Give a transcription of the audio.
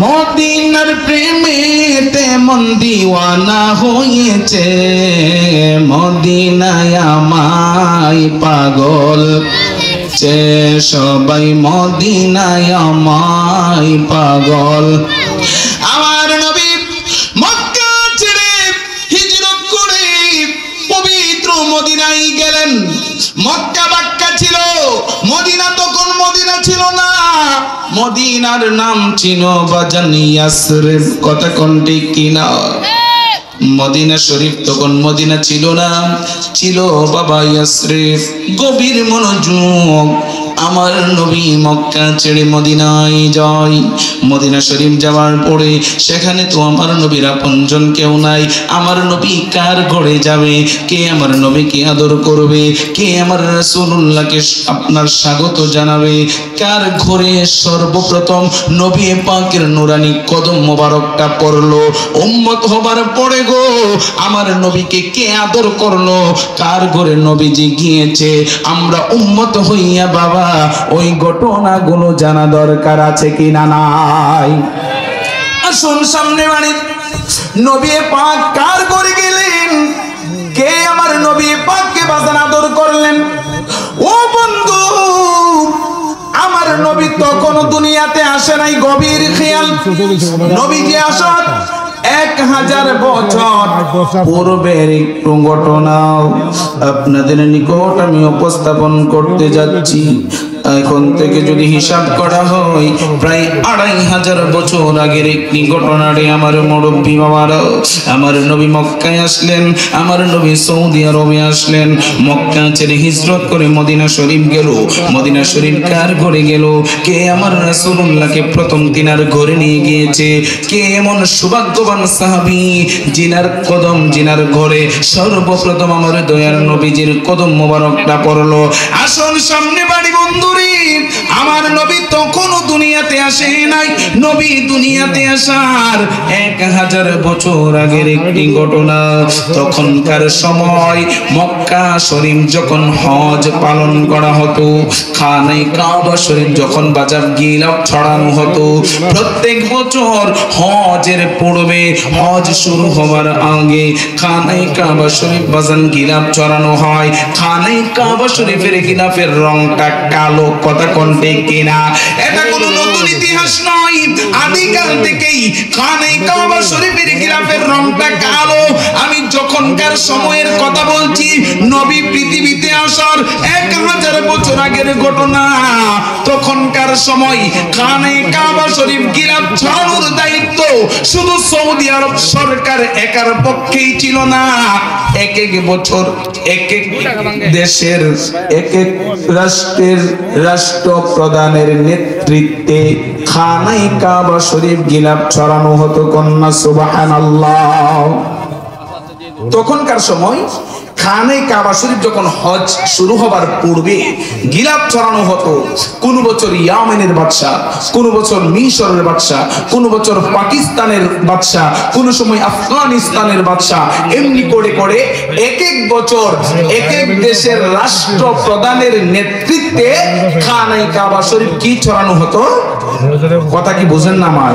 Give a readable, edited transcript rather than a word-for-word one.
মদিনার প্রেমেতে মন দিওয়ানা হয়েছে, মদিনায় আমায় পাগল চে সবাই, মদিনায় আমায় পাগল। আমার নবী মক্কা ছেড়ে হিজরত করে পবিত্র মদিনায় গেলেন। মক্কা বাক্কা ছিল, মদিনা তখন মদিনা ছিল না। মদিনার নাম ছিল বাজান ইয়াসরিব। কথা কোন ঠিক কিনা? মদিনা শরীফ তখন মদিনা ছিল না, ছিল বাবা ইয়াসরিব। গভীর মনোযোগ, আমার নবী মক্কা ছেড়ে মদিনায় যায়। মদিনা শরীফ যাওয়ার পরে সেখানে তো আমার নবীর আপনজন কেউ নাই। আমার নবী কার ঘরে যাবে? কে আমার নবীকে আদর করবে? কে আমার রাসূলুল্লাহকে আপনার স্বাগত জানাবে? কার ঘরে সর্বপ্রথম নবী পাকের নুরানি কদম মোবারকটা পড়লো? উম্মত হবার পরে গো আমার নবীকে কে আদর করলো? কার ঘরে নবীজি গিয়েছে? আমরা উম্মত হইয়া বাবা ওই ঘটনাগুলো জানা দরকার আছে কি না নাই? আসুন সামনে বাড়ি নবী পাক কার ঘরে গেলেন? কে আমার নবী পাককে বাজান আদর করলেন? ও বন্ধু, আমার নবী তখন দুনিয়াতে আসে নাই। গভীর খেয়াল, নবীজি আসার 1000 বছর পূর্বের একটু ঘটনা আপনাদের নিকট আমি উপস্থাপন করতে যাচ্ছি। এখন থেকে যদি হিসাব করা হয় প্রায় 2500 বছর আগের একটি ঘটনারে আমার মুরব্বী বাবারা, আমার নবী মক্কায় আসলেন, আমার নবী সৌদি আরবে আসলেন। মক্কা ছেড়ে হিজরত করে মদিনা শরীফ গেল। মদিনা শরীফ কার ঘরে গেল? কে আমার রাসূলুল্লাহকে প্রথম তিনার ঘরে নিয়ে গিয়েছে? কে এমন সৌভাগ্যবান সাহাবী জিনার কদম, জিনার ঘরে সর্বপ্রথম আমার দয়ার নবীজির কদম মোবারকটা পড়লো? আসল সামনে বাড়ি বন্ধু, আমার নবী তখনও দুনিয়াতে আসে নাই। নবী দুনিয়াতে আসার 1000 বছর আগের একটি ঘটনা। তখনকার সময় মক্কা শরীফ যখন হজ পালন করা হতো, খানে কাবা শরীফ যখন বাজার গিলাফ ছড়ানো হতো, প্রত্যেক বছর হজের পূর্বে, হজ শুরু হওয়ার আগে খানে কাবা শরীফ বাজান গিলাফ ছড়ানো হয়। খানে কাবা শরীফের গিলাফের রংটা কালো। কথা কোন ঠিক কিনা? এটা কোনো নতুন ইতিহাস নয়, আদিকাল থেকেই খানে কাবা শরীফের গিলাফের রংটা কালো। আমি যখনকার সময়ের কথা বলছি, নবী পৃথিবীতে আসার 1000 বছর আগের ঘটনা। তখনকার সময় খানে কাবা শরীফ গিলাফ ছড়ানোর দায়িত্ব শুধু সৌদি আরব সরকার একার পক্ষেই ছিল না। এক এক বছর এক এক দেশের এক এক রাষ্ট্রের রাষ্ট্রপ্রধানের নেতৃত্বে খানে কাবা শরীফ গিলাফ ছড়ানো হতো। কন্যা সুবহানাল্লাহ। তখনকার সময় খানে কাবা শরীফ যখন হজ শুরু হবার পূর্বে গিলাফ ছড়ানো হতো। কোন বছর ইয়েমেনের বাদশা, কোন বছর মিশরের বাদশা, কোন বছর পাকিস্তানের বাদশা, কোন সময় আফগানিস্তানের বাদশা, এমনি করে করে এক এক বছর এক এক দেশের রাষ্ট্রপ্রধানের নেতৃত্বে খানে কাবা শরীফ কি ছড়ানো হতো? কথা কি বুঝেন না আমার?